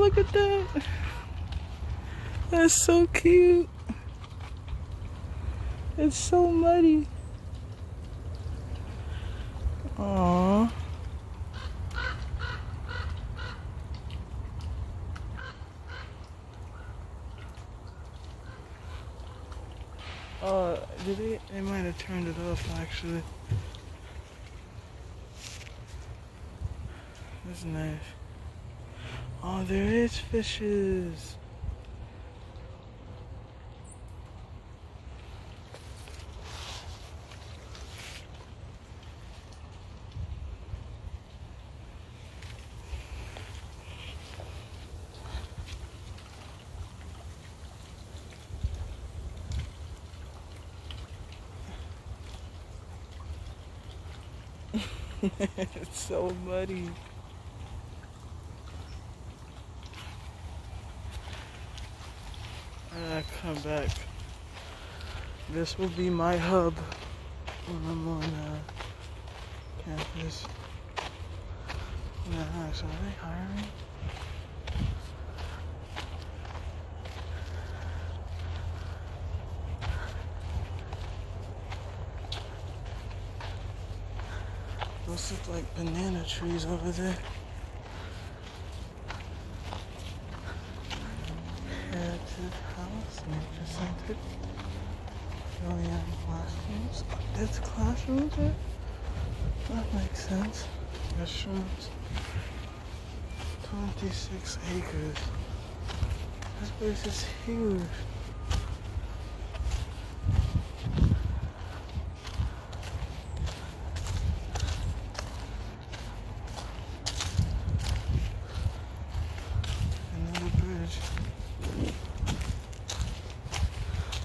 look at that. That's so cute. It's so muddy. Aww. They might have turned it off actually. That's nice. Oh, there is fishes. It's so muddy. I come back. This will be my hub when I'm on campus. So are they hiring? Those look like banana trees over there. Heritage House, Nature Center. Million classrooms. There's classrooms there? That makes sense. Restrooms. 26 acres. This place is huge.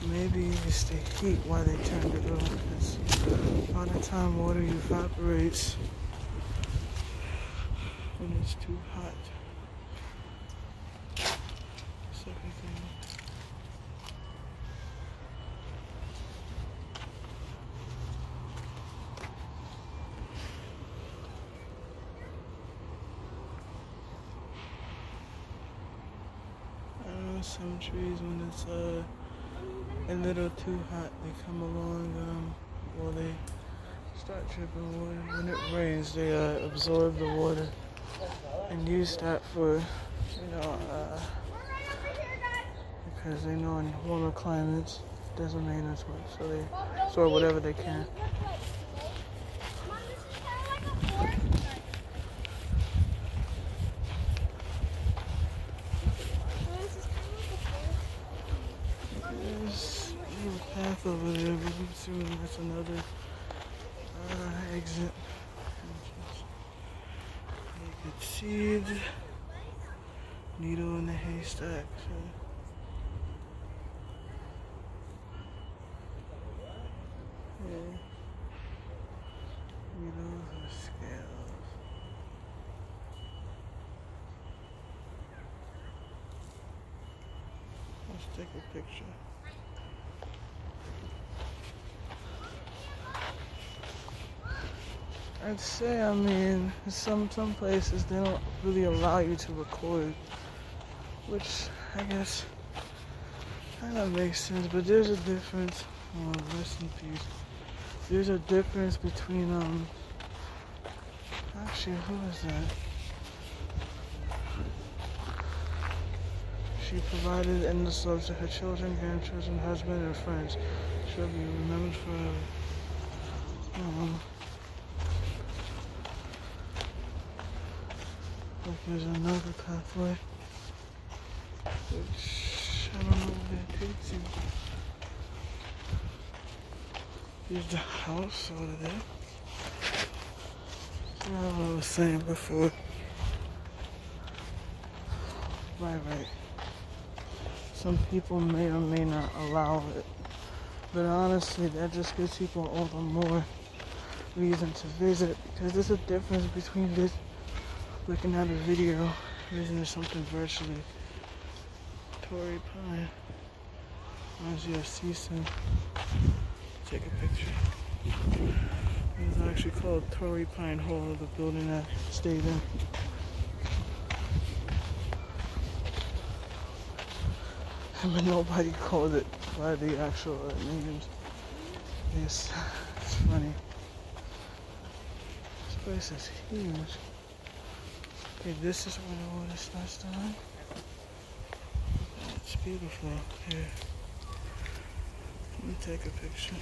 Maybe it's the heat why they turned it off, because by the time water evaporates when it's too hot. Second thing. I know some trees when it's a little too hot, they come along, well, they start dripping water. When it rains, they absorb the water and use that for, because they know in warmer climates it doesn't rain as much, so they absorb whatever they can. Path over there, but I'm assuming that's another exit. Naked seed, needle in the haystack. So. Yeah. Needles and scales. Let's take a picture. I'd say, I mean, some places they don't really allow you to record, which I guess kind of makes sense, but there's a difference. Oh, rest in peace. There's a difference between, actually, who is that? She provided endless love to her children, grandchildren, husband, and friends. She'll be remembered forever. Look, there's another pathway, which I don't know where that takes you. Here's the house over there. That's what I was saying before. Right. Some people may or may not allow it, but honestly, that just gives people all the more reason to visit, because there's a difference between this. Looking at a video, listening to something virtually. Torrey Pine. Reminds you of Season. Take a picture. It's actually called Torrey Pine Hall, the building I stayed in. but nobody called it by the actual names. It's funny. This place is huge. Okay, this is where the water starts to run. It's beautiful here. Let me take a picture.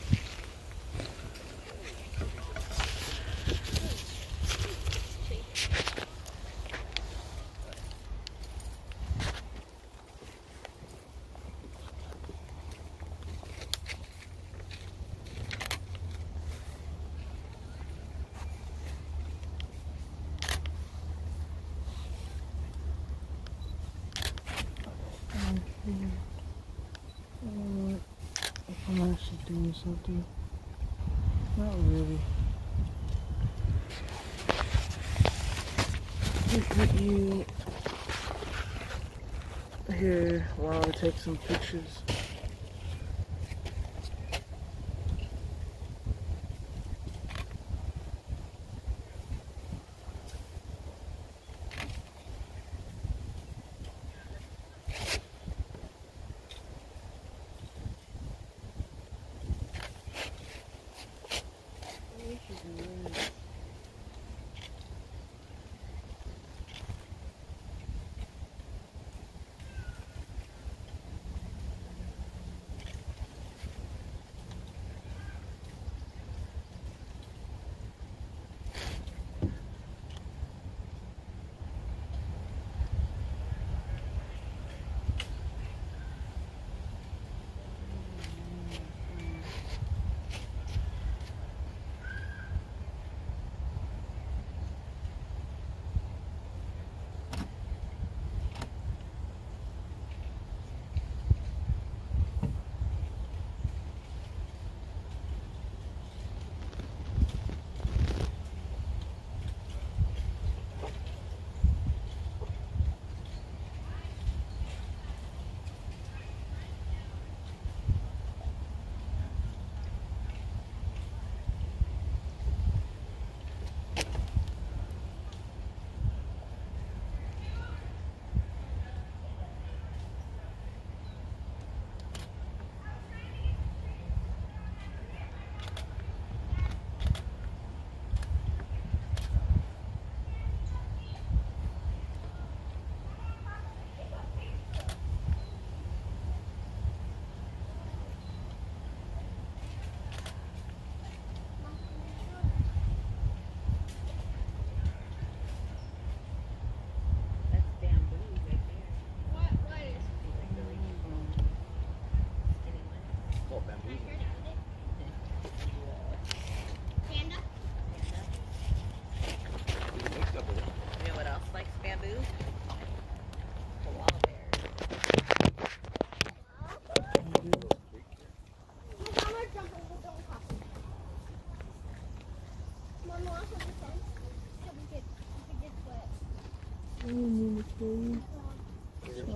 If I'm actually doing something. Not really. You here while I take some pictures.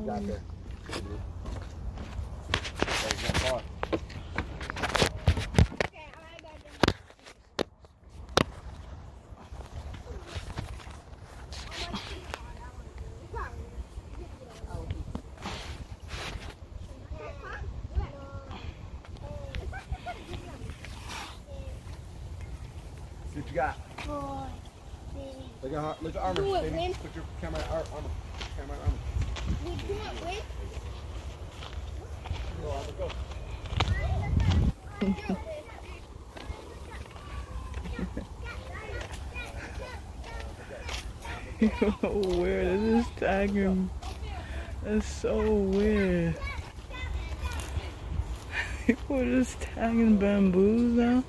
Got there. What you got? Look at armor. Baby. Put your camera armor. Camera armor. We can't win. Go, Armor, go. Weird. This is tagging. That's so weird. People are just tagging bamboos now.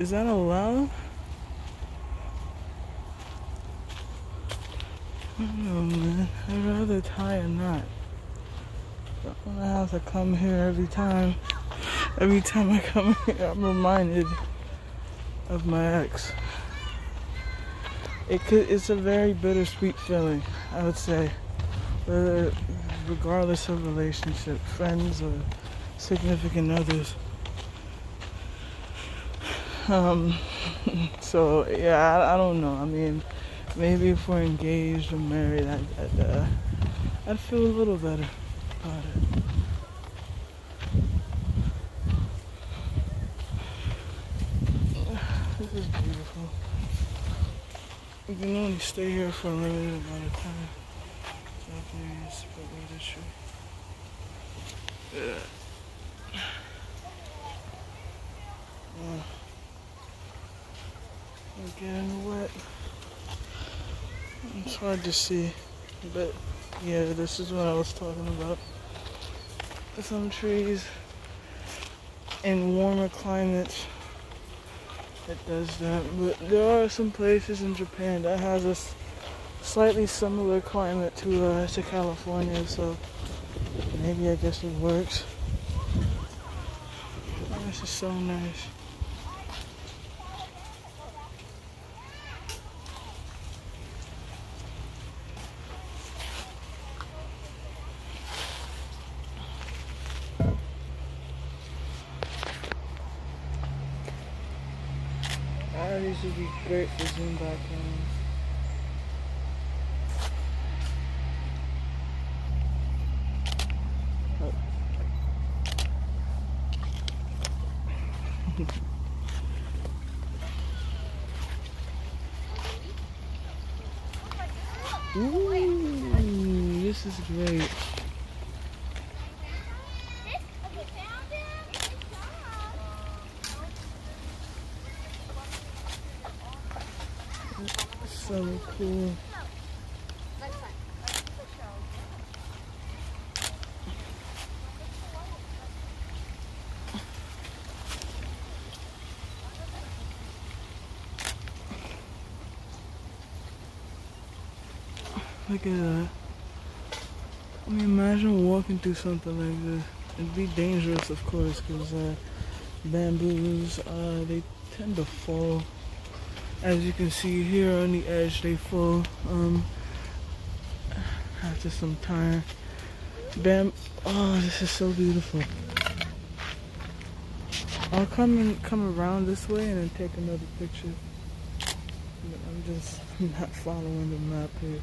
Is that allowed? I don't know, man. I'd rather tie a knot. I don't wanna have to come here every time. Every time I come here, I'm reminded of my ex. It's a very bittersweet feeling, I would say. Regardless of relationship, friends or significant others. So yeah, I don't know. I mean, maybe if we're engaged or married, I'd feel a little better about it. This is beautiful. We can only stay here for a limited amount of time. After you spread by the tree. I'm getting wet. It's hard to see, but yeah, this is what I was talking about. Some trees in warmer climates it does that, but there are some places in Japan that has a slightly similar climate to California, so maybe I guess it works. Oh, this is so nice. These would be great for zoom back in. Ooh, this is great. So cool. Look at that. I mean, imagine walking through something like this. It'd be dangerous, of course, because bamboos, they tend to fall. As you can see here on the edge, they fall after some time. Oh, this is so beautiful. I'll come around this way and then take another picture. But I'm just not following the map here.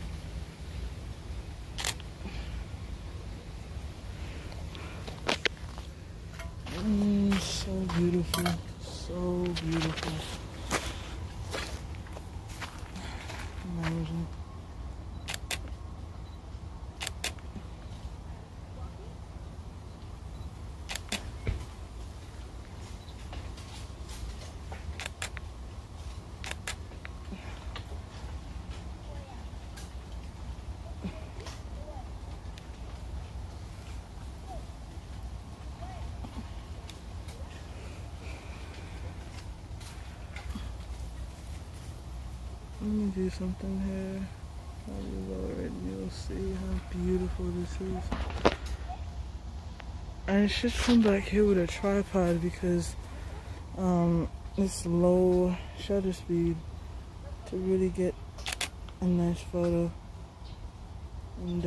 So beautiful, so beautiful. Amazing. Let me do something here. I'll lower it and you'll see how beautiful this is. I should come back here with a tripod because it's low shutter speed to really get a nice photo. And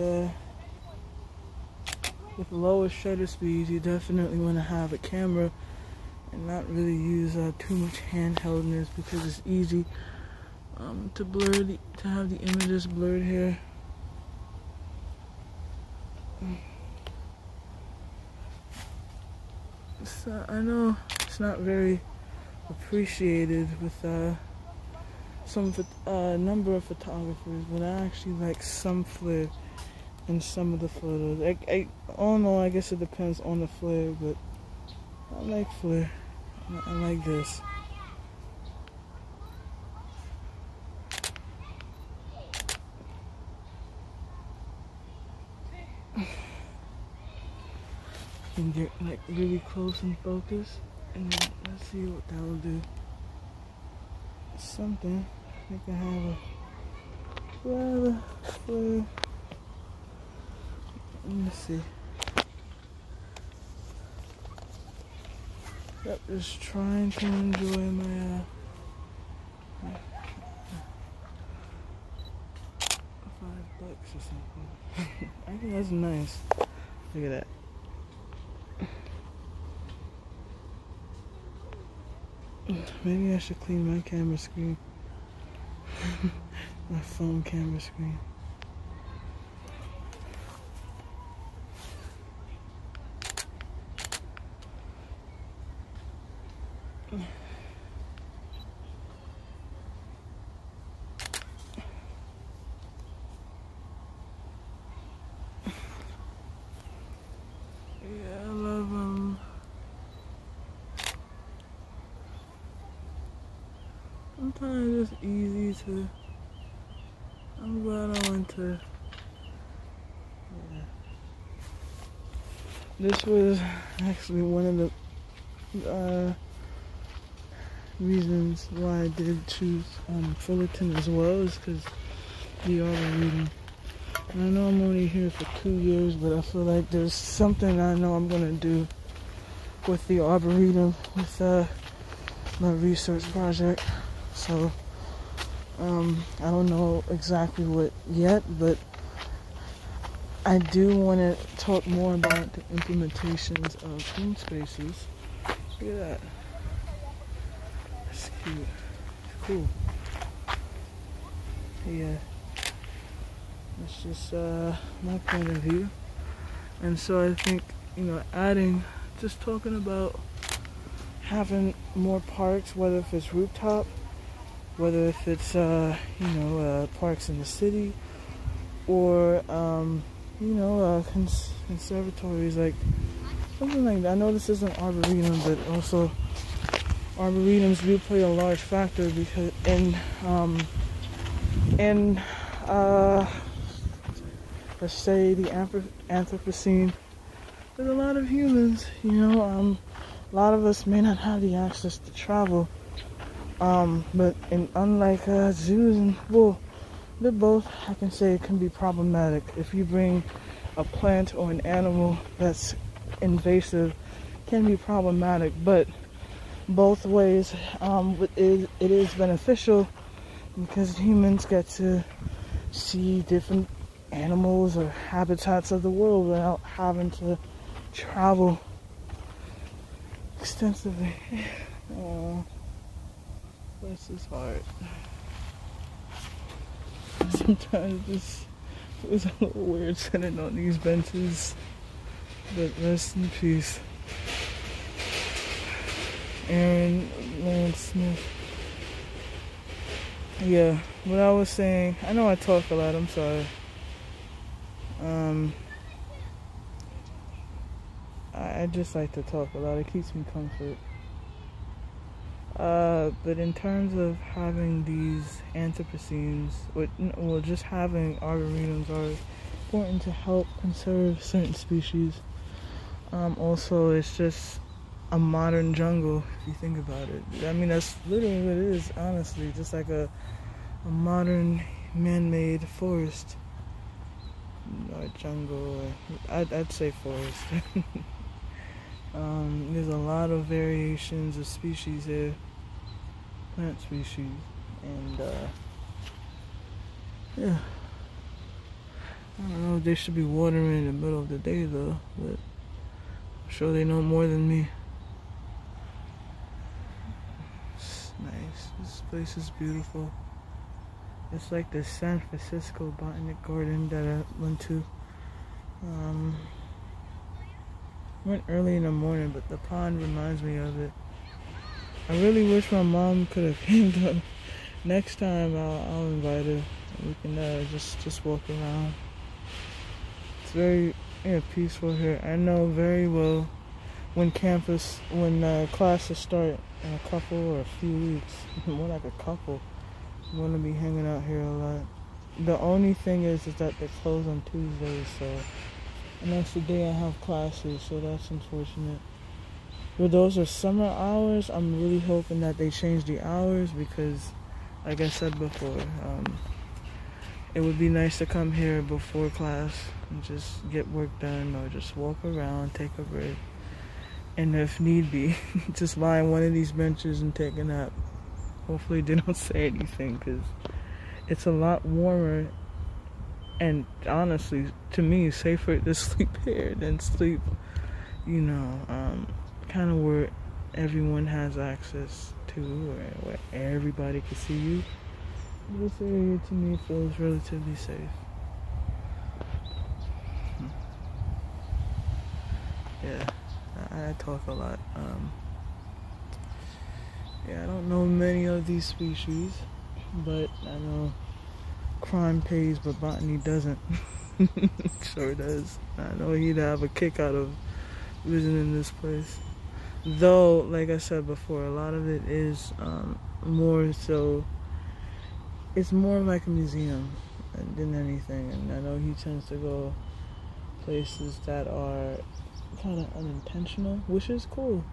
with lower shutter speeds, you definitely want to have a camera and not really use too much handheldness because it's easy to have the images blurred here. So I know it's not very appreciated with some number of photographers, but I actually like some flair in some of the photos. I don't know, I guess it depends on the flair, but I like flair. I like this. And get like really close and focus, and then let's see what that will do. Something I can have a rather flare. Let me see. Yep, just trying to enjoy my $5 or something. I think that's nice. Look at that. Maybe I should clean my camera screen. My phone camera screen. easy to. I'm glad I went to. Yeah. This was actually one of the reasons why I did choose Fullerton as well, is because the Arboretum. And I know I'm only here for 2 years, but I feel like there's something I know I'm gonna do with the Arboretum, with my research project. So I don't know exactly what yet, but I do want to talk more about the implementations of green spaces. Look at that. That's cute. It's cool. Yeah. That's just my point of view. And so I think, just talking about having more parks, whether if it's rooftop, whether if it's, parks in the city, or, conservatories, like something like that. I know this isn't Arboretum, but also Arboretums do play a large factor because let's say the Anthropocene, there's a lot of humans, a lot of us may not have the access to travel, but unlike zoos and, well, they're both, I can say, it can be problematic. If you bring a plant or an animal that's invasive, can be problematic, but both ways, it is beneficial because humans get to see different animals or habitats of the world without having to travel extensively. Oh, bless his heart. Sometimes this was a little weird sitting on these benches, but rest in peace. Aaron Lance Smith. Yeah, what I was saying, I know I talk a lot, I'm sorry. I just like to talk a lot, it keeps me comfort. But in terms of having these Anthropocenes, just having Arboretums are important to help conserve certain species. Also, it's just a modern jungle, if you think about it. I mean, that's literally what it is, honestly. Just like a modern man-made forest. Or jungle, I'd say forest. There's a lot of variations of species here. Plant species. And, yeah. I don't know if they should be watering in the middle of the day, though. But I'm sure they know more than me. It's nice. This place is beautiful. It's like the San Francisco Botanic Garden that I went to. Went early in the morning, but the pond reminds me of it. I really wish my mom could have came to. Next time I'll invite her. We can just walk around. It's very peaceful here. I know very well when classes start in a couple or a few weeks, more like a couple. I'm gonna be hanging out here a lot. The only thing is that they close on Tuesdays, and that's the day I have classes, so that's unfortunate. But those are summer hours. I'm really hoping that they change the hours because, like I said before, it would be nice to come here before class and just get work done or just walk around, take a break, and if need be, just lie on one of these benches and take a nap. Hopefully they don't say anything because it's a lot warmer and honestly, to me, safer to sleep here than sleep, kind of where everyone has access to or where everybody can see you. This area to me feels relatively safe. Yeah, I talk a lot. I don't know many of these species, but I know crime pays, but botany doesn't. Sure does. I know he'd have a kick out of visiting this place. Though, like I said before, a lot of it is more so it's more like a museum than anything. And I know he tends to go places that are kind of unintentional, which is cool.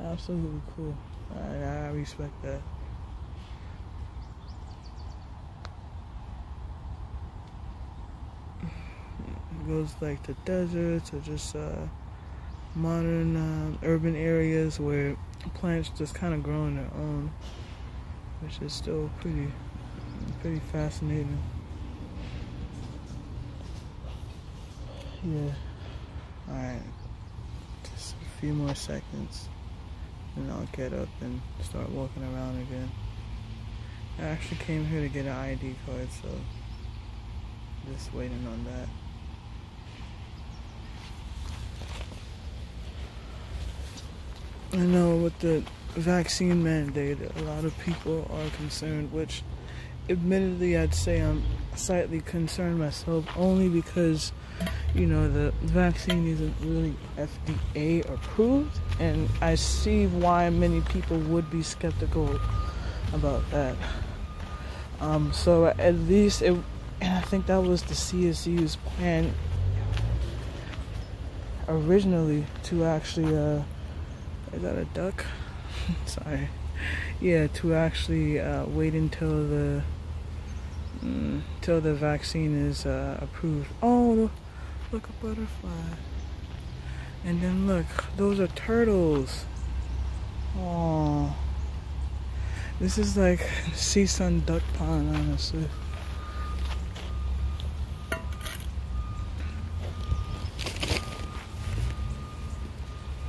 Absolutely cool. I respect that. It goes like to deserts or just modern urban areas where plants just kind of grow on their own, which is still pretty fascinating. Yeah. Alright. Just a few more seconds and I'll get up and start walking around again. I actually came here to get an ID card, so just waiting on that. I know with the vaccine mandate, a lot of people are concerned, which admittedly I'd say I'm slightly concerned myself, only because, you know, the vaccine isn't really FDA approved, and I see why many people would be skeptical about that. So at least and I think that was the CSU's plan originally, to actually is that a duck? Sorry. Yeah, to actually wait until the vaccine is approved. Oh, look, a butterfly. And then look, those are turtles. Oh, this is like Seasun Duck Pond, honestly.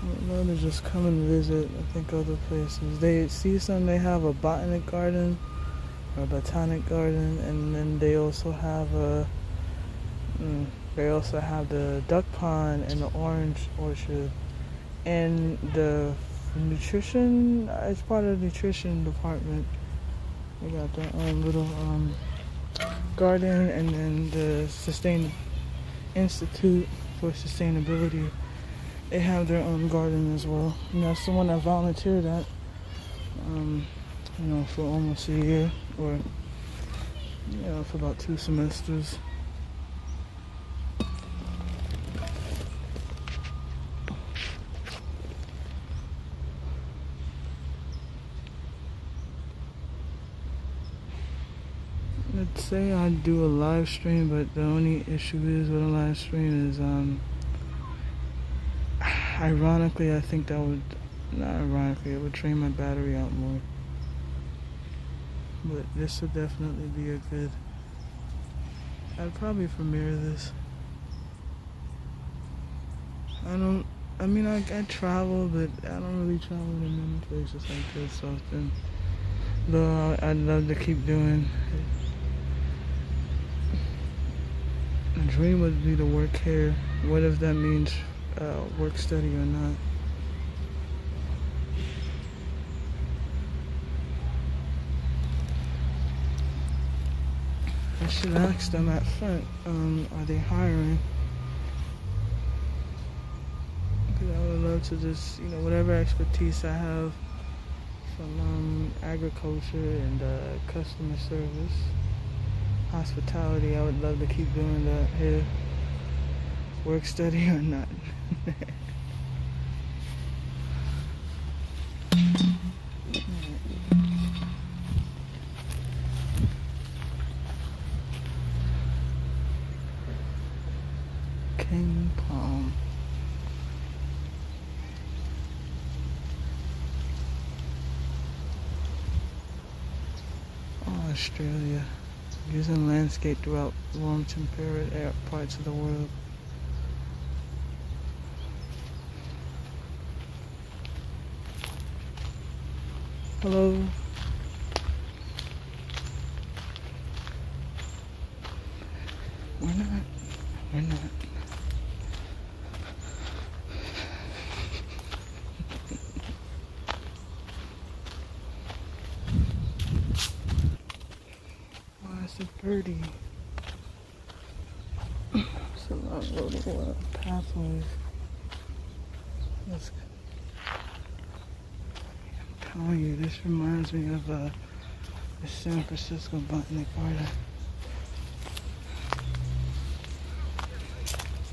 I'd love to just come and visit, I think, other places. They have a botanic garden, or a botanic garden, and then they also have the duck pond and the orange orchard, and the nutrition, it's part of the nutrition department. They got their own little garden, and then the Institute for Sustainability, they have their own garden as well. And that's the one I volunteered at, for almost a year, or for about 2 semesters. I'd say I'd do a live stream, but the only issue is with a live stream is, ironically, I think that would, not ironically, it would drain my battery out more. But this would definitely be a good, I'd probably premiere this. I travel, but I don't really travel to many places like this often. Though I'd love to keep doing. My dream would be to work here. What if that means work study or not? I should ask them at front, are they hiring? Because I would love to just, whatever expertise I have from agriculture and customer service, hospitality, I would love to keep doing that here. Work study or not. King Palm. Oh, Australia. Using landscape throughout warm temperate parts of the world. Hello. We're not. Oh, it's a birdie. It's a lot of pathways. Let's go. Oh yeah, this reminds me of the San Francisco Botanic Garden.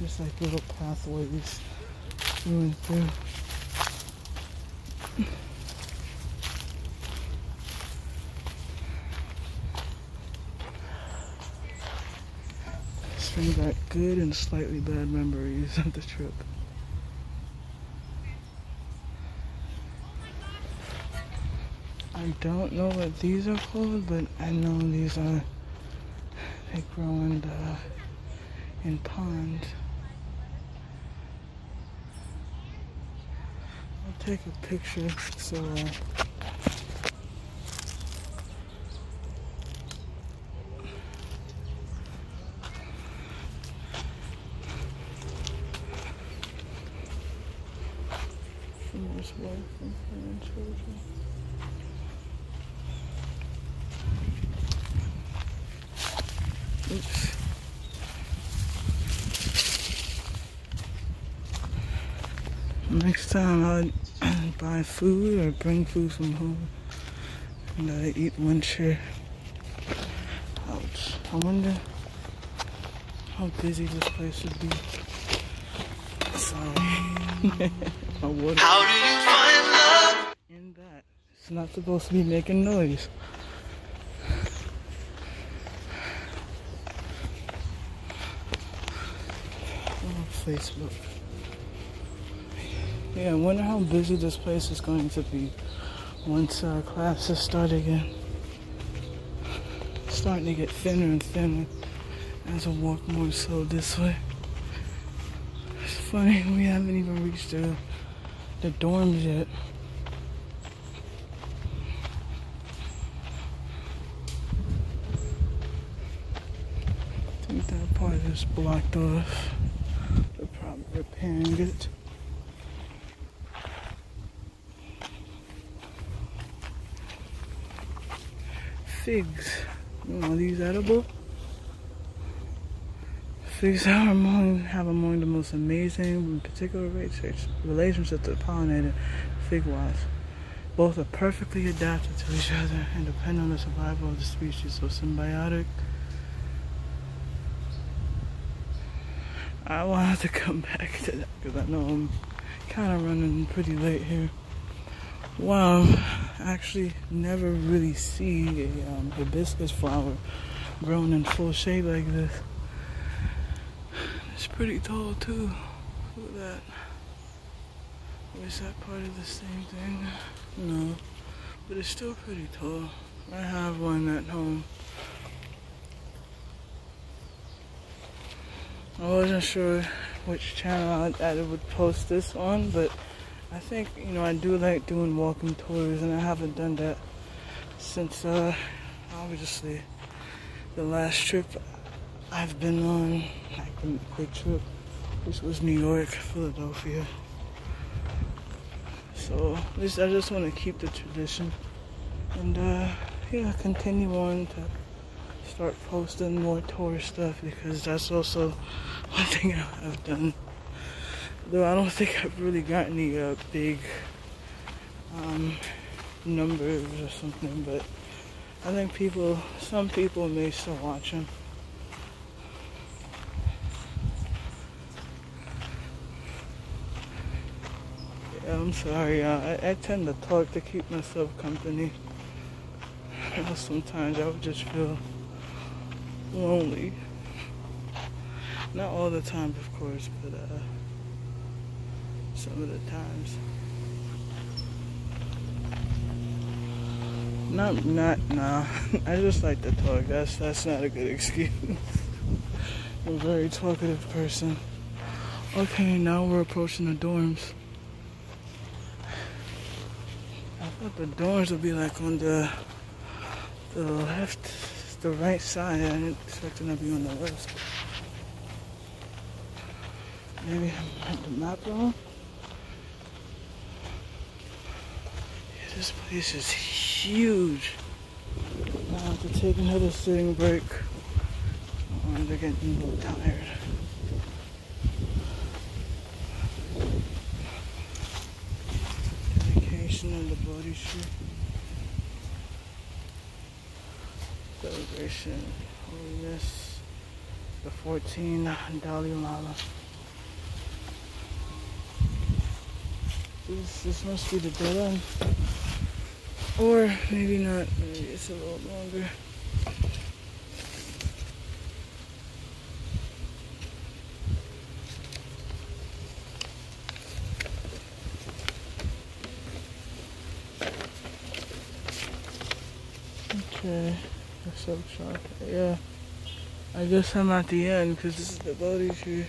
Just like little pathways through and through. Just bring back good and slightly bad memories of the trip. I don't know what these are called, but I know these are, they grow in ponds. I'll take a picture so farmer's wife and grandchildren. Oops. Next time I'll buy food or bring food from home and eat one share. Ouch. I wonder how busy this place would be. Sorry. My water. How do you find love? In that. It's not supposed to be making noise. Facebook. Yeah, I wonder how busy this place is going to be once classes start again. It's starting to get thinner and thinner as I walk more so this way. It's funny, we haven't even reached the dorms yet. I think that part is blocked off. They're probably repairing it. Figs. Are these edible? Figs have among the most amazing and particular relationships to pollinated fig wasps. Both are perfectly adapted to each other and depend on the survival of the species, so symbiotic. I will have to come back to that because I know I'm kind of running pretty late here. Wow, I actually never really see a hibiscus flower grown in full shade like this. It's pretty tall too. Look at that. Or is that part of the same thing? No, but it's still pretty tall. I have one at home. I wasn't sure which channel I would post this on, but I think, I do like doing walking tours, and I haven't done that since, obviously, the last trip I've been on, like a quick trip, which was New York, Philadelphia. So, at least I just want to keep the tradition, and, continue on to start posting more tour stuff, because that's also one thing I've done. Though I don't think I've really got any big numbers or something, but I think some people may still watch them. Yeah, I'm sorry, I tend to talk to keep myself company. Sometimes I would just feel lonely. Not all the time, of course, but some of the times. Nah. I just like to talk. That's not a good excuse. I'm a very talkative person. Okay, now we're approaching the dorms. I thought the dorms would be like on the left, the right side. I didn't expect them to be on the left. Maybe I had the map wrong. Yeah, this place is huge. I have to take another sitting break. They're getting a little tired. Dedication of the body shoot. celebration. Holiness, the 14 Dalai Lama. This must be the dead end. Or maybe not, maybe it's a little longer. Okay, that's so sharp. Yeah, I guess I'm at the end because this is the Bodhi tree.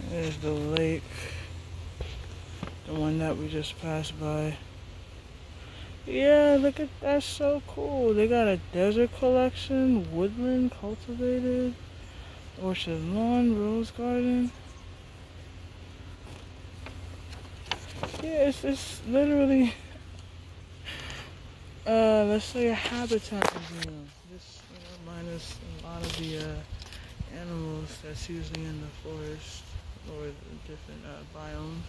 There's the lake, the one that we just passed by. Yeah, look at that, so cool. They got a desert collection, woodland, cultivated, orchard lawn, rose garden. Yeah, it's literally, let's say a habitat museum. Just, minus a lot of the animals that's usually in the forest or the different biomes.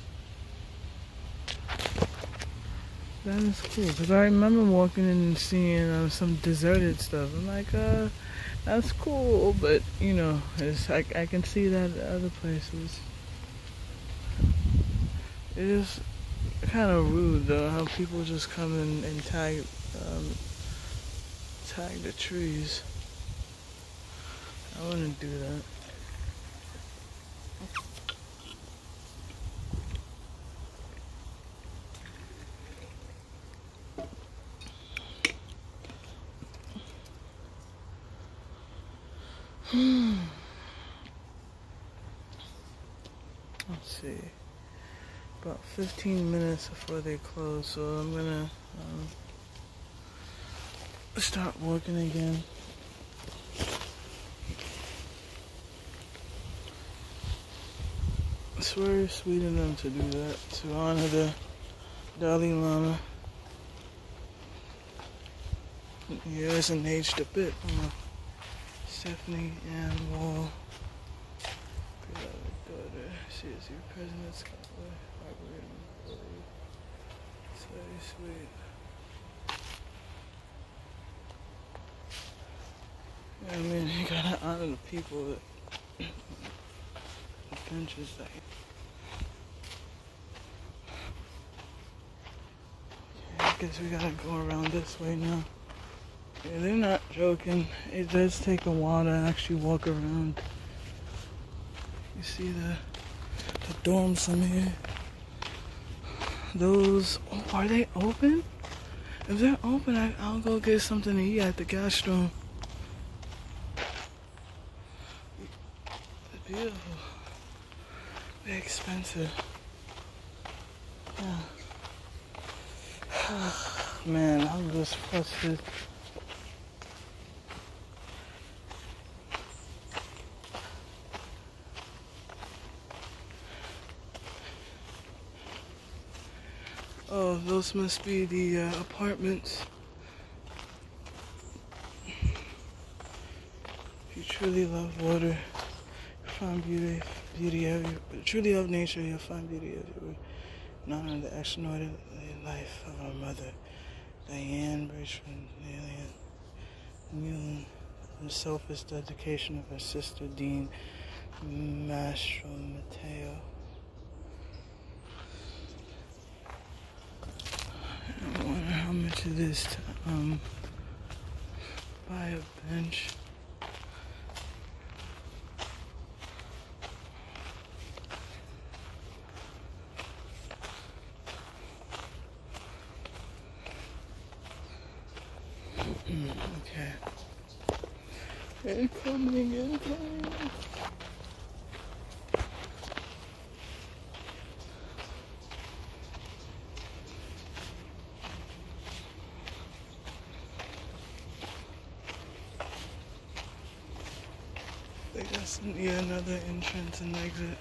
That is cool, because I remember walking in and seeing some deserted stuff. I'm like, that's cool, but, it's, I can see that at other places. It is kind of rude, though, how people just come in and tag the trees. I wouldn't do that. Let's see. About 15 minutes before they close, so I'm gonna start walking again. It's very sweet of them to do that, to honor the Dalai Lama. He hasn't aged a bit. Stephanie Ann Wall, beloved daughter, she is your President's Arboretum. It's very sweet. I mean, you gotta honor the people that the benches that. Okay, I guess we gotta go around this way now. Yeah, they're not joking. It does take a while to actually walk around. You see the dorms from here. Those, are they open? If they're open, I'll go get something to eat at the gastro. They're beautiful. They're expensive. Yeah. Man, I'm just frustrated. Oh, those must be the apartments. If you truly love water, you'll find beauty everywhere. Truly love nature, you'll find beauty everywhere. In honor of the extraordinary life of our mother, Diane Bertrand Newland, and the selfless dedication of her sister, Dean Mastro Mateo. I wonder how much it is to buy a bench. Okay. Incoming. They got another entrance and exit.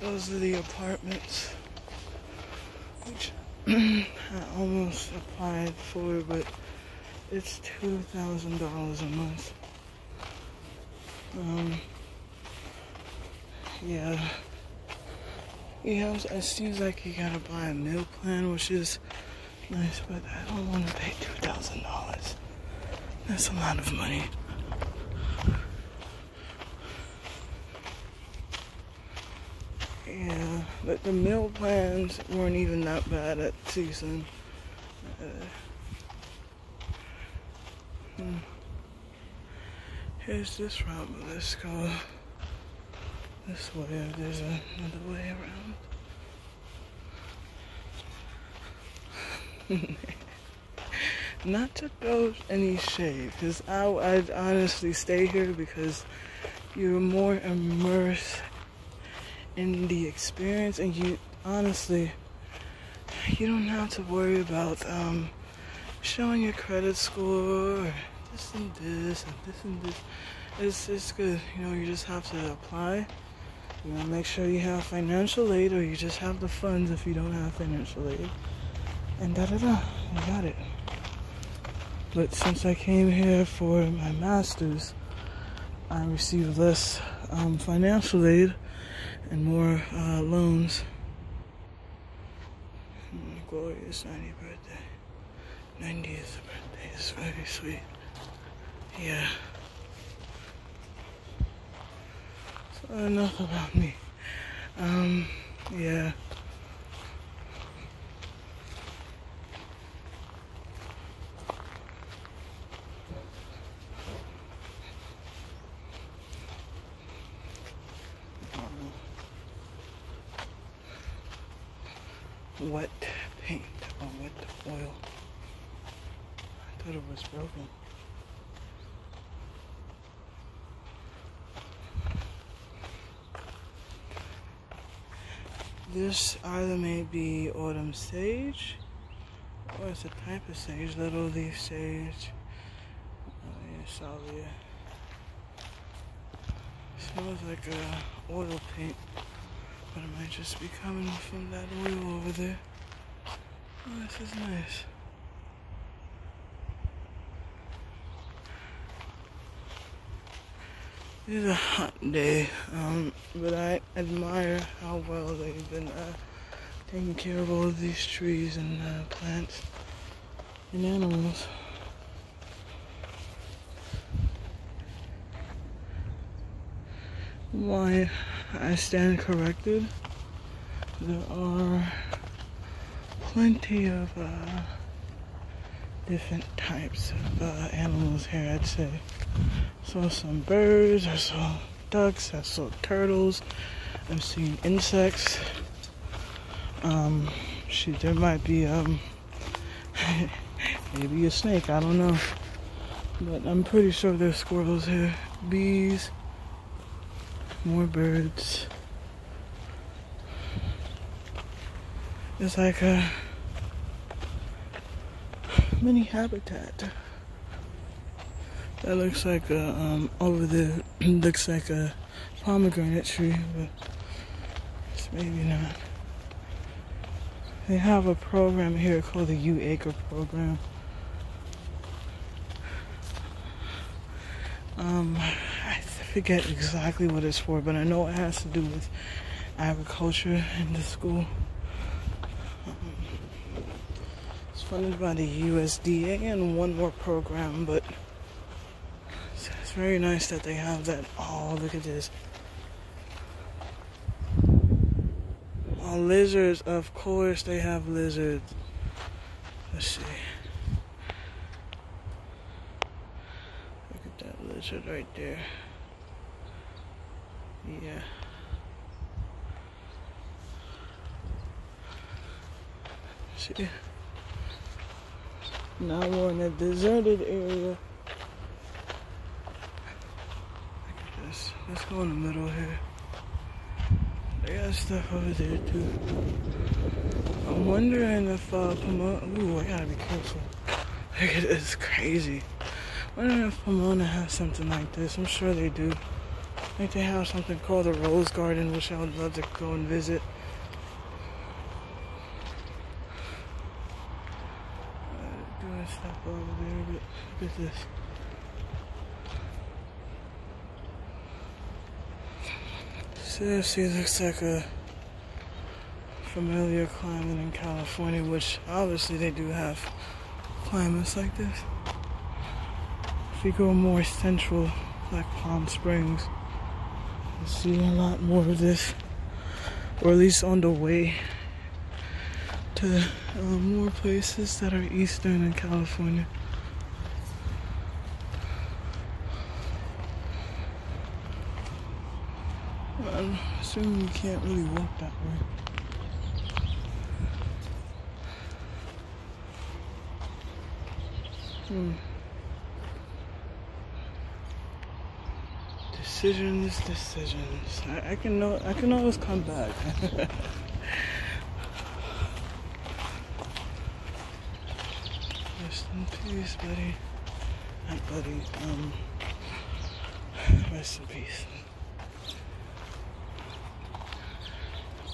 Those are the apartments, which I almost applied for, but it's $2,000 a month. Yeah, it seems like you gotta buy a meal plan, which is nice, but I don't want to pay $2,000. That's a lot of money. Yeah, but the meal plans weren't even that bad at Season. Here's this route, but let's go this way if there's another way around. Not to throw any shade, because I'd honestly stay here because you're more immersed in the experience, and you honestly, you don't have to worry about showing your credit score, or this and this and this and this. It's good, you know. You just have to apply. You want to make sure you have financial aid, or you just have the funds if you don't have financial aid, and you got it. But since I came here for my master's, I received less financial aid and more loans. Gloria's 90th birthday. 90th birthday is very sweet. Yeah. So enough about me. Yeah. Wet paint or wet oil. I thought it was broken. This either may be autumn sage, or it's a type of sage, little leaf sage. Oh yeah, salvia. Smells like a oil paint. But it might just be coming from that oil over there. Oh, this is nice. It's a hot day, but I admire how well they've been taking care of all of these trees and plants and animals. Why I stand corrected. There are plenty of different types of animals here, I'd say. Saw some birds, I saw ducks, I saw turtles, I've seen insects. Shoot, there might be maybe a snake, I don't know. But I'm pretty sure there's squirrels here. Bees. More birds. It's like a mini habitat. That looks like a, over there, looks like a pomegranate tree, but it's maybe not. They have a program here called the U-Acre program. I forget exactly what it's for, but I know it has to do with agriculture in the school. It's funded by the USDA and one more program, but it's very nice that they have that. Oh, look at this. Oh, lizards, of course they have lizards. Let's see. Look at that lizard right there. Yeah. See? Now we're in a deserted area. Look at this. Let's go in the middle here. They got stuff over there too. I'm wondering if Pomona. Ooh, I gotta be careful. Look at this, crazy. I'm wondering if Pomona has something like this. I'm sure they do. I think they have something called the Rose Garden, which I would love to go and visit. Doing stuff over there, but look at this. Seriously, looks like a familiar climate in California, which obviously they do have climates like this. If you go more central, like Palm Springs, you'll see a lot more of this, or at least on the way to more places that are eastern in California. I'm assuming you can't really walk that way. Decisions. I can always come back. Rest in peace, buddy. Not buddy. Rest in peace.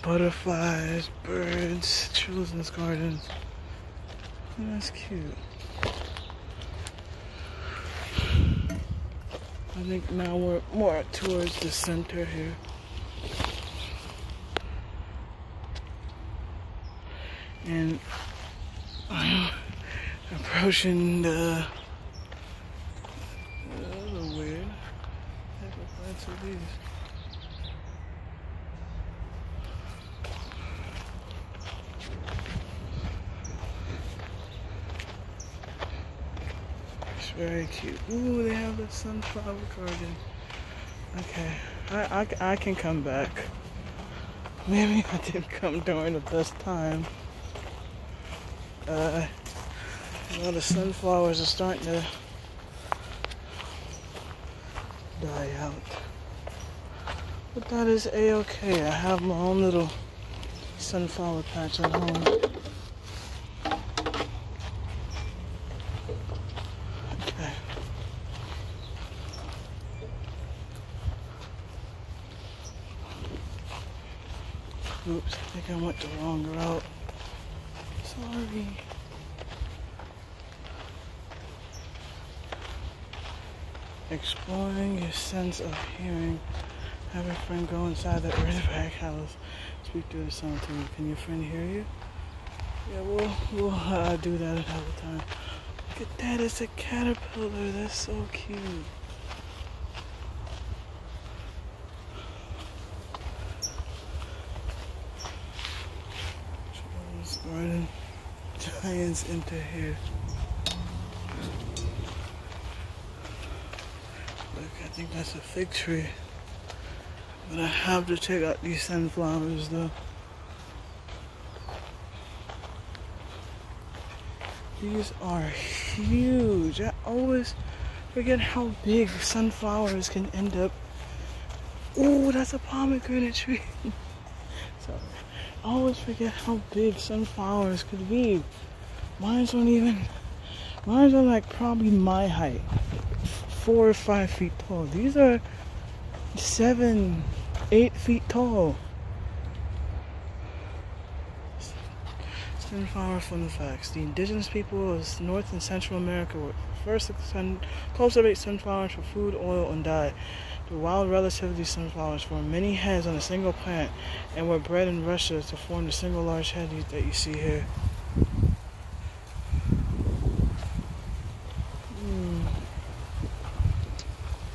Butterflies, birds, children's gardens. Oh, that's cute. I think now we're more towards the center here. And I'm approaching the weird type of plants are these. Very cute. Ooh, they have the sunflower garden. Okay, I can come back. Maybe I didn't come during the best time. The sunflowers are starting to die out. But that is a-okay. I have my own little sunflower patch at home. Oops, I think I went the wrong route. Sorry. Exploring your sense of hearing. Have a friend go inside the earthquake house. Speak through the sound to you. Can your friend hear you? Yeah, we'll do that another time. Look at that, it's a caterpillar. That's so cute. Garden. Giants enter here. Look, I think that's a fig tree. But I have to check out these sunflowers though. These are huge. I always forget how big sunflowers can end up. Ooh, that's a pomegranate tree. Sorry. I always forget how big sunflowers could be. Mine's are like probably my height. 4 or 5 feet tall. These are 7, 8 feet tall. Sunflower fun facts. The indigenous people of North and Central America were first to cultivate sunflowers for food, oil, and dye. The wild relativity sunflowers form many heads on a single plant and were bred in Russia to form the single large head that you see here.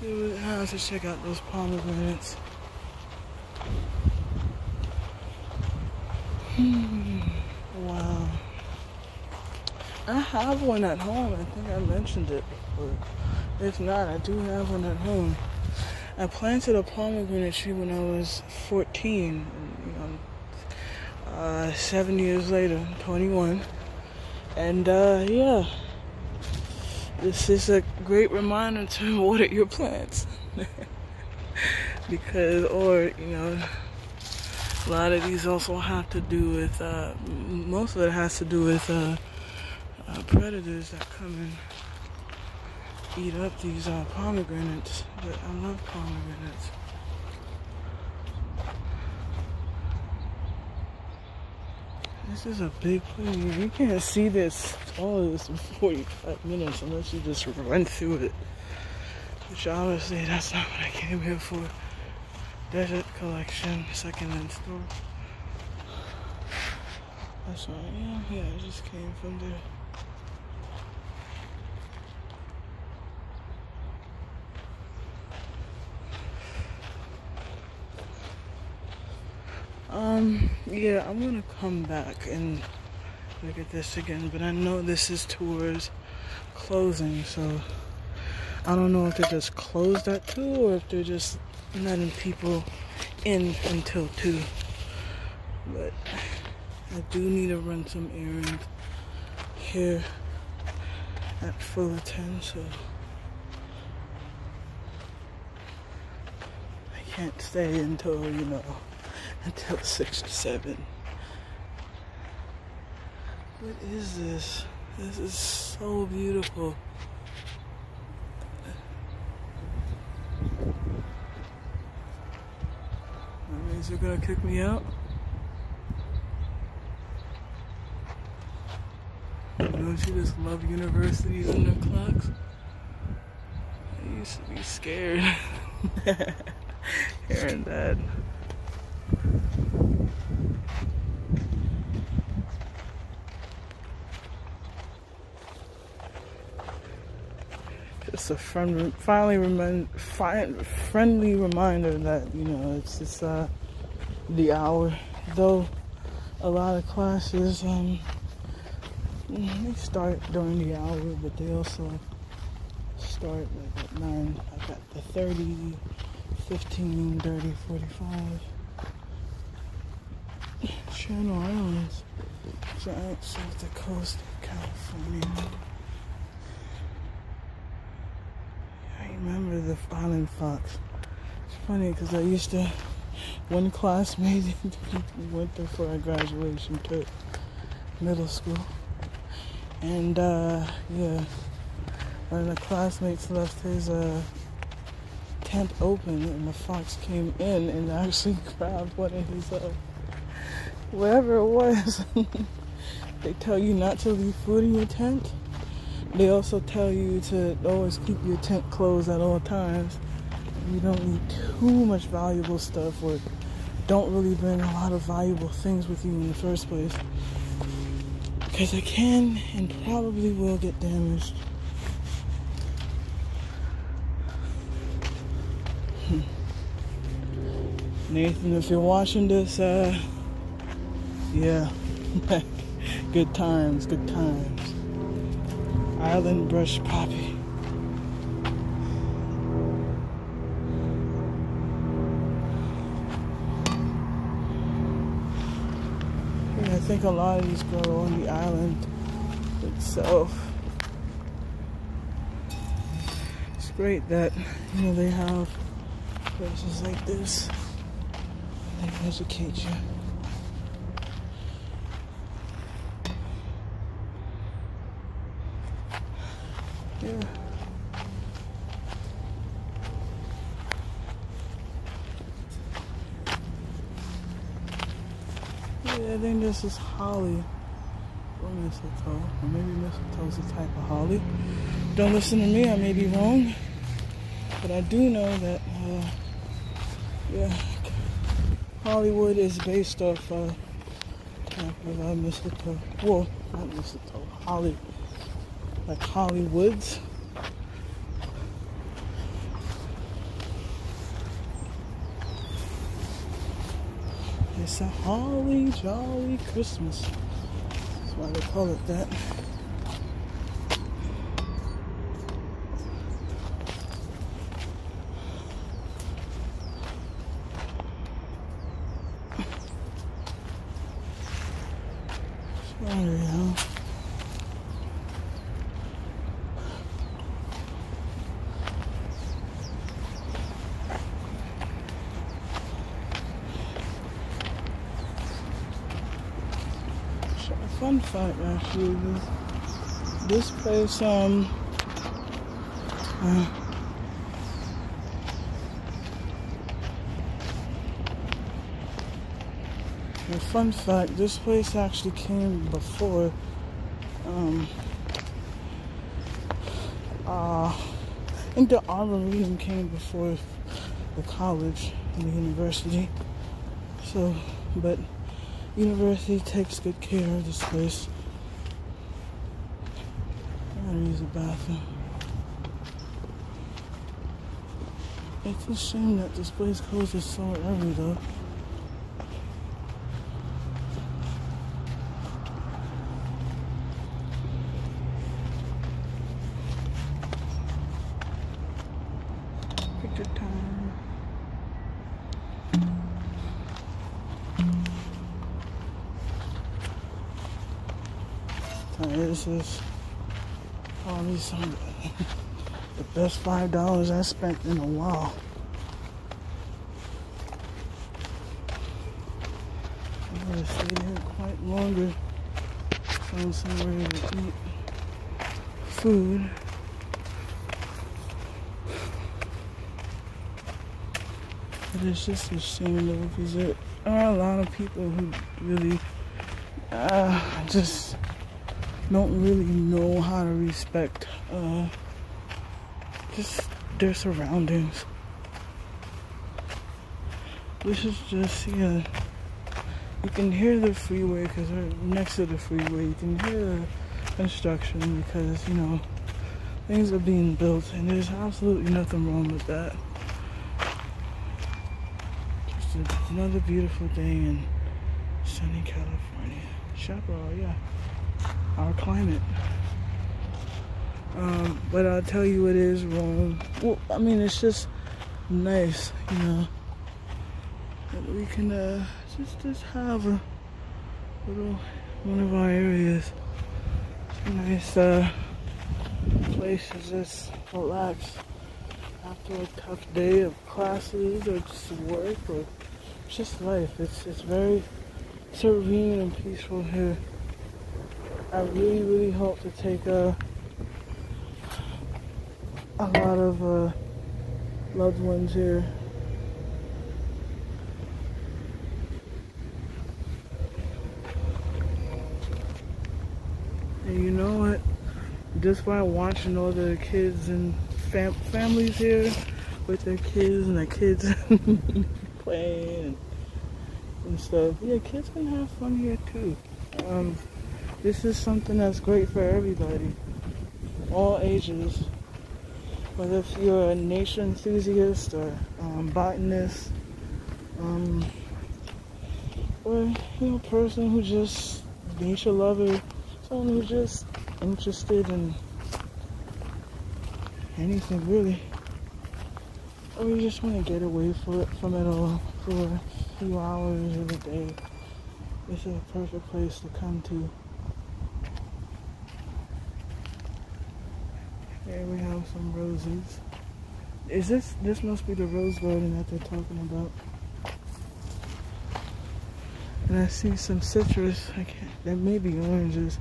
Dude, I have to check out those pomegranates. Wow. I have one at home. I think I mentioned it before. If not, I do have one at home. I planted a pomegranate tree when I was 14. 7 years later, 21. And yeah, this is a great reminder to water your plants. Because, a lot of these also have to do with, most of it has to do with predators that come and eat up these pomegranates. But I love pomegranates. This is a big place. You can't see this, all of this in 45 minutes unless you just run through it. Which obviously that's not what I came here for. Desert collection, second-hand store. That's right. Yeah, I just came from there. Yeah, I'm gonna come back and look at this again, but I know this is towards closing, so I don't know if they just closed at 2 or if they're just letting people in until 2. But I do need to run some errands here at Fullerton, so I can't stay until, until 6 or 7. What is this? This is so beautiful. That means they're gonna kick me out? Don't you just love universities and their clocks? I used to be scared hearing that. It's a friendly reminder that, it's just the hour. Though a lot of classes, they start during the hour, but they also start like at 9. I got the 30, 15, 30, 45. Channel Islands, giants off the coast of California. I remember the island fox. It's funny because I used to, one classmate went there for a graduation to middle school. And one of the classmates left his tent open, and the fox came in and actually grabbed one of his whatever it was. They tell you not to leave food in your tent. They also tell you to always keep your tent closed at all times. You don't need too much valuable stuff, or don't really bring a lot of valuable things with you in the first place, because it can and probably will get damaged. Nathan, if you're watching this, yeah, good times, good times. Island brush poppy. I think a lot of these grow on the island itself. It's great that, they have places like this. They educate you. Yeah. I think this is holly or mistletoe, or maybe mistletoe's a type of holly. Don't listen to me, I may be wrong, but I do know that, Hollywood is based off type of mistletoe. Well, not mistletoe, holly, like Hollywoods. It's a holly jolly Christmas. That's why they call it that. Sorry, huh? Fun fact, actually, this place, the fun fact, this place actually came before, I think the Arboretum came before the college and the university. So, but University takes good care of this place. I gotta use the bathroom. It's a shame that this place closes so early though. Picture time. This is probably some of the best $5 I spent in a while. I'm gonna stay here quite longer. Find somewhere to eat food. But it's just a shame though, because there are a lot of people who really just don't really know how to respect just their surroundings. This is just, yeah, you can hear the freeway because we're next to the freeway. You can hear the construction because, you know, things are being built and there's absolutely nothing wrong with that. Just another beautiful day in sunny California. Chaparral, yeah. Our climate. But I'll tell you it is wrong. Well, I mean, it's just nice, you know, that we can just have a little one of our areas. A nice place to just relax after a tough day of classes or just work or just life. It's very serene and peaceful here. I really hope to take a lot of loved ones here. And you know what? Just by watching all the kids and families here with their kids and their kids playing and stuff. Yeah, kids can have fun here too. This is something that's great for everybody, all ages. Whether if you're a nature enthusiast or botanist, or you know, person who just nature lover, someone who's just interested in anything really, or you just want to get away from it all for a few hours of the day. This is a perfect place to come to. Here we have some roses. Is this must be the rose garden that they're talking about. And I see some citrus. That may be oranges.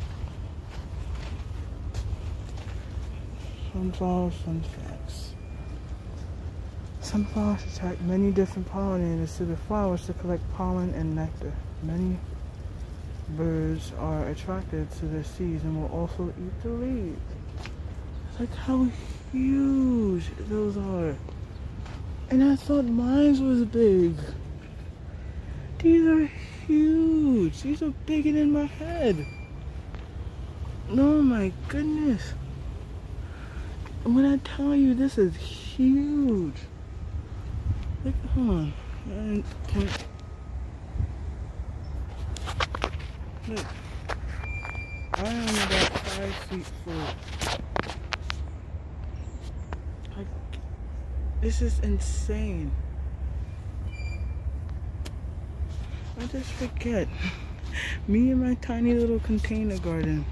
Sunflower fun facts. Sunflowers attract many different pollinators to the flowers to collect pollen and nectar. Many birds are attracted to their seeds and will also eat the leaves. Like how huge those are. And I thought mine was big. These are huge. These are bigger than my head. Oh my goodness. And when I tell you this is huge. Look, hold on. Look. I am about 5 feet full. This is insane. I just forget. Me and my tiny little container garden.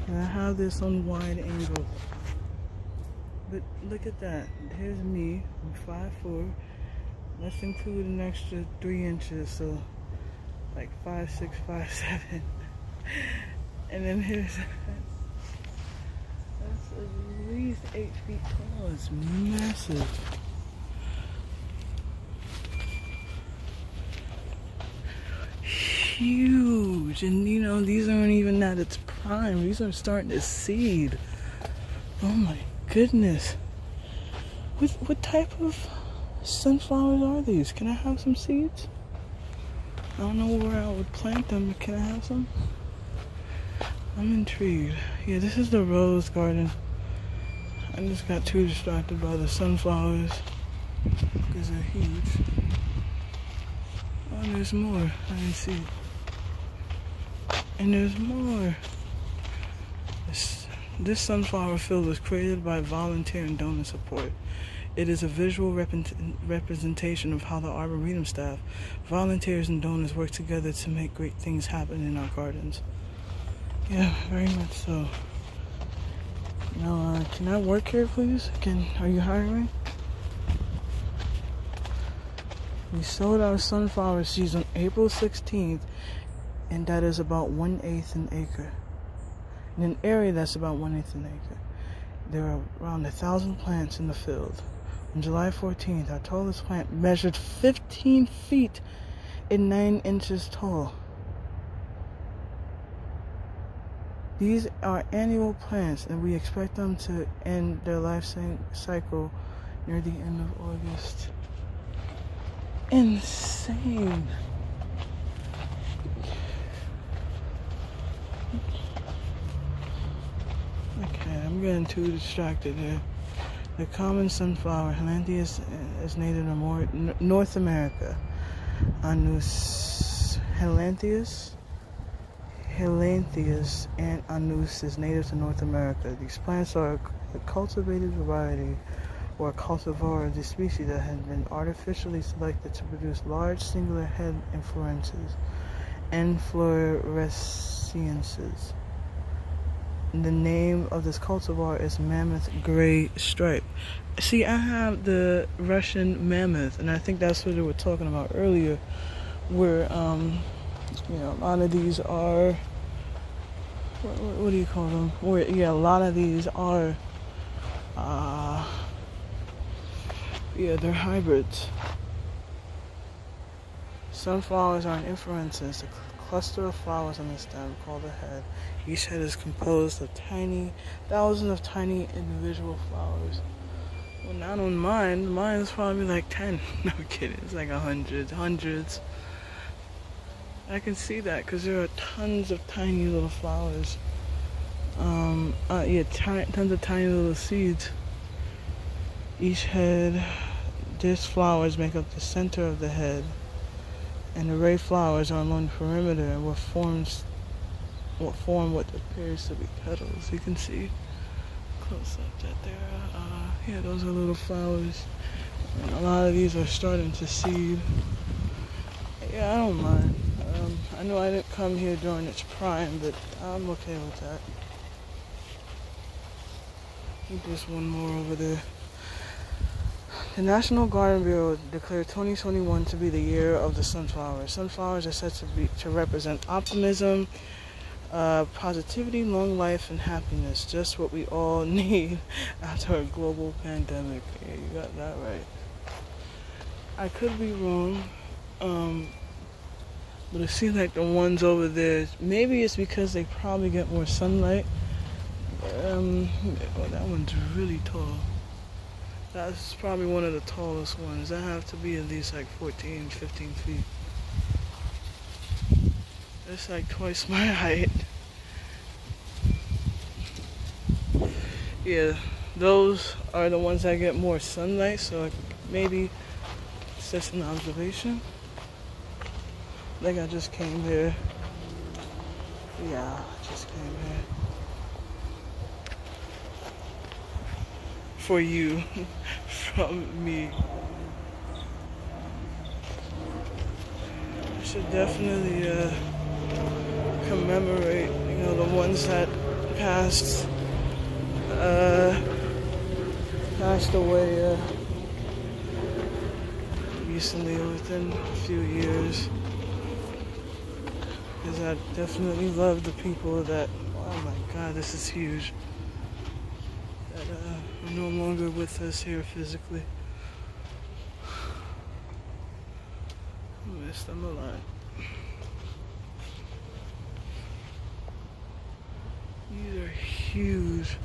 I have this on wide angle. But look at that. Here's me. I'm 5'4". Let's include an extra 3 inches, so like 5'6", 5'7". And then here's that's at least 8 feet tall. It's massive. Huge. And you know, these aren't even at its prime. These are starting to seed. Oh my goodness. What type of sunflowers are these? Can I have some seeds? I don't know where I would plant them. Can I have some? I'm intrigued. Yeah, this is the rose garden. I just got too distracted by the sunflowers because they're huge. Oh, there's more. I didn't see it. And there's more. This sunflower field was created by volunteer and donor support. It is a visual representation of how the Arboretum staff, volunteers, and donors work together to make great things happen in our gardens. Yeah, very much so. Now, can I work here, please? Are you hiring? We sowed our sunflower seeds on April 16th, and that is about 1/8 an acre. In an area that's about 1/8 an acre. There are around 1,000 plants in the field. On July 14th, our tallest plant measured 15 feet and 9 inches tall. These are annual plants, and we expect them to end their life cycle near the end of August. Insane. Okay, I'm getting too distracted here. The common sunflower, Helanthus, is native to North America. Helanthus and Anus is native to North America. These plants are a cultivated variety or a cultivar of the species that has been artificially selected to produce large singular head inflorescences. The name of this cultivar is mammoth gray stripe. See, I have the Russian mammoth, and I think that's what they were talking about earlier, where a lot of these are what do you call them? A lot of these are they're hybrids. Sunflowers are an inflorescence, a cluster of flowers on the stem called a head. Each head is composed of thousands of tiny individual flowers. Well, not on mine. Mine is probably like 10. No kidding. It's like hundreds. I can see that because there are tons of tiny little flowers. Tons of tiny little seeds. Each head, these flowers make up the center of the head, and the ray flowers are along the perimeter and what form what appears to be petals. You can see close up that there. Those are little flowers, and a lot of these are starting to seed. Yeah, I don't mind. I know I didn't come here during its prime, but I'm okay with that. There's one more over there. The National Garden Bureau declared 2021 to be the year of the sunflower. Sunflowers are said to represent optimism, positivity, long life, and happiness. Just what we all need after a global pandemic. Yeah, you got that right. I could be wrong. But it seems like the ones over there, maybe it's because they probably get more sunlight. That one's really tall. That's probably one of the tallest ones. That have to be at least like 14, 15 feet. That's like twice my height. Yeah, those are the ones that get more sunlight, so maybe it's just an observation. Like I just came here. Yeah, I just came here. For you, from me. I should definitely commemorate, the ones that passed away recently, within a few years. Because I definitely love the people that, oh my God, this is huge, that are no longer with us here physically. I miss them a lot. These are huge.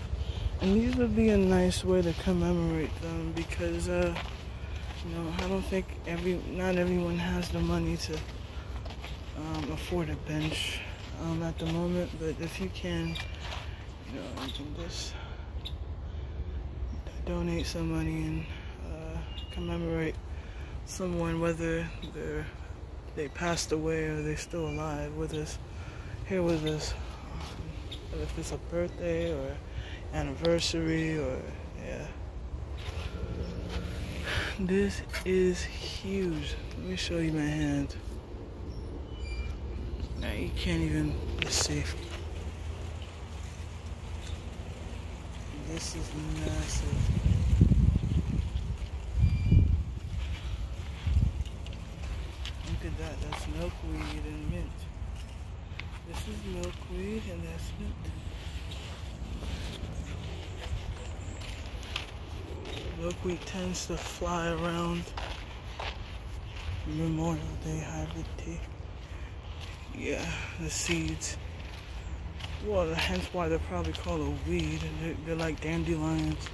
And these would be a nice way to commemorate them because, I don't think not everyone has the money to afford a bench at the moment, but if you can, you can just donate some money and commemorate someone, whether they passed away or they're still alive with us, here with us. If it's a birthday or anniversary or, yeah. This is huge. Let me show you my hand. Now you can't even see. This is massive. Look at that. That's milkweed and mint. This is milkweed and that's mint. Milkweed tends to fly around Memorial Day hybrid tea. Yeah, the seeds. Well, hence why they're probably called a weed. They're like dandelions.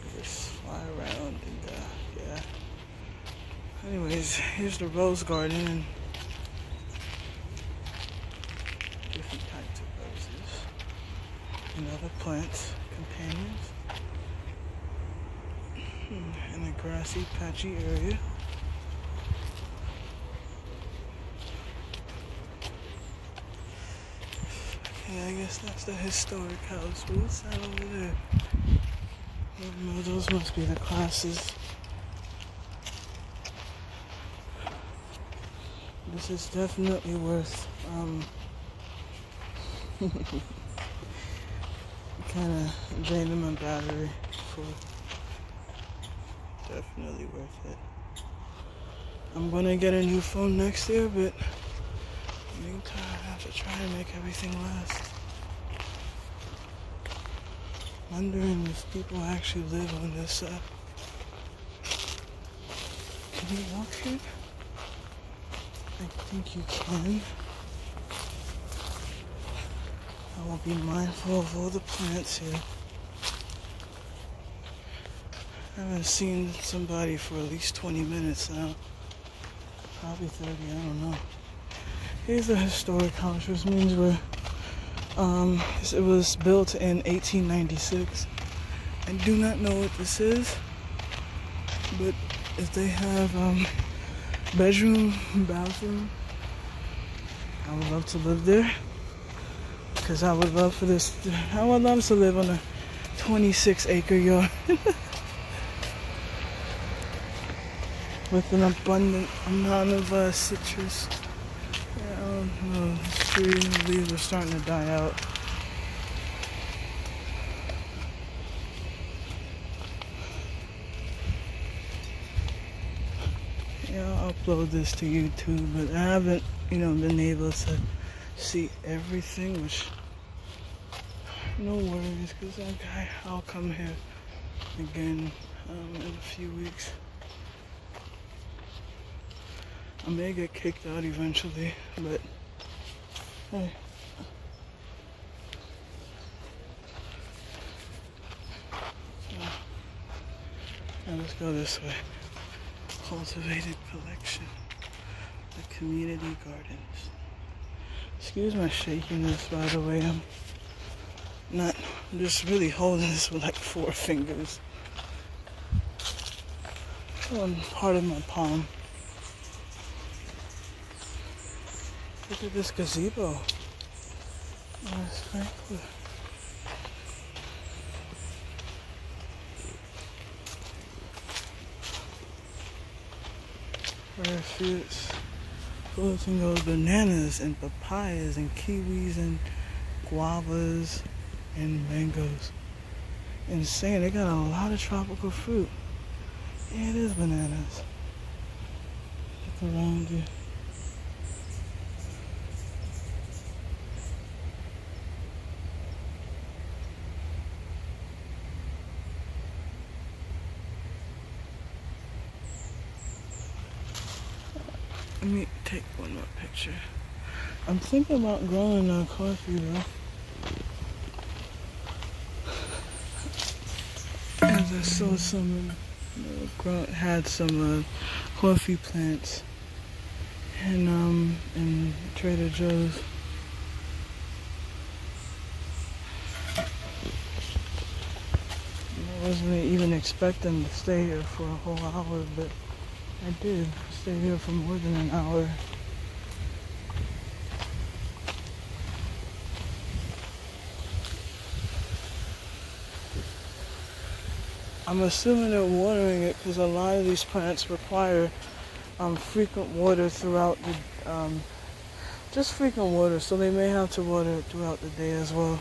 They just fly around and yeah. Anyways, here's the rose garden and different types of roses and other plants, companions. In a grassy, patchy area. Yeah, I guess that's the historic house. What's that over there? Oh, no, those must be the classes. This is definitely worth kind of draining my battery for. Definitely worth it. I'm gonna get a new phone next year, but in the meantime, I have to try and make everything last. Wondering if people actually live on this side. Can you walk here? I think you can. I will be mindful of all the plants here. I haven't seen somebody for at least 20 minutes now. Probably 30, I don't know. Here's a historic house, which means it was built in 1896. I do not know what this is, but if they have bedroom, bathroom, I would love to live there. Because I would love to live on a 26-acre yard. With an abundant amount of citrus. Yeah, I don't know, the leaves are starting to die out. Yeah, I'll upload this to YouTube, but I haven't, been able to see everything, which, no worries, because I'll come here again in a few weeks. I may get kicked out eventually, but hey. Now let's go this way. Cultivated collection. The community gardens. Excuse my shakiness, by the way. I'm just really holding this with like 4 fingers. On part of my palm. Look at this gazebo. Oh, that's very cool. Rare fruits. Fullerton goes bananas and papayas and kiwis and guavas and mangoes. Insane. They got a lot of tropical fruit. Yeah, it is bananas. Look around you. Let me take one more picture. I'm thinking about growing coffee though. As I saw some, had some coffee plants in Trader Joe's. I wasn't even expecting to stay here for a whole hour, but I did stay here for more than an hour. I'm assuming they're watering it because a lot of these plants require frequent water throughout the, just frequent water, so they may have to water it throughout the day as well.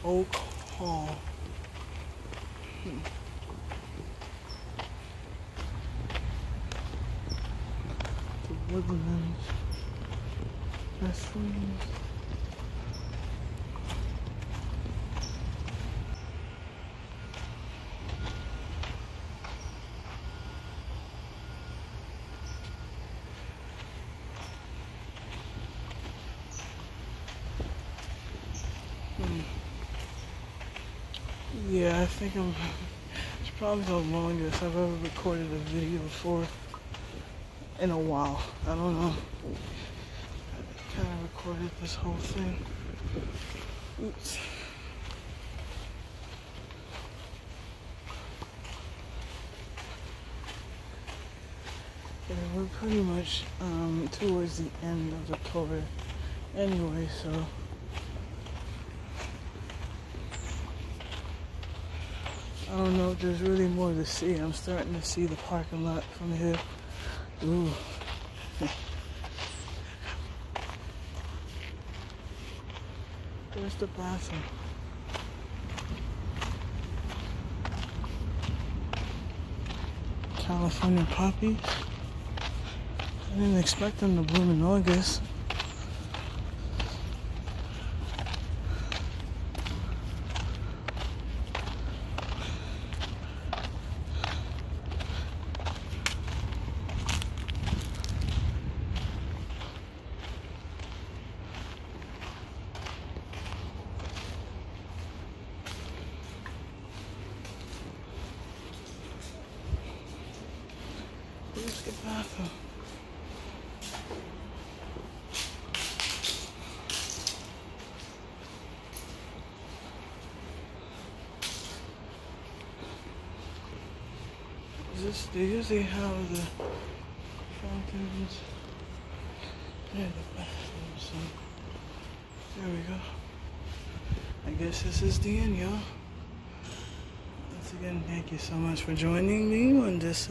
Oak Hall. The woodlands. Mushrooms. Yeah, I think it's probably the longest I've ever recorded a video for in a while. I don't know. I kind of recorded this whole thing. Oops. Yeah, we're pretty much towards the end of the tour anyway, so I don't know if there's really more to see. I'm starting to see the parking lot from here. Ooh. Where's the bathroom? California poppies. I didn't expect them to bloom in August. Where's the bathroom? They usually have the fountains near the bathroom, so there we go. I guess this is the end, y'all. Once again, thank you so much for joining me on this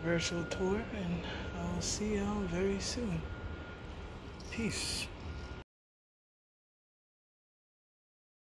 virtual tour, and I'll see y'all very soon. Peace.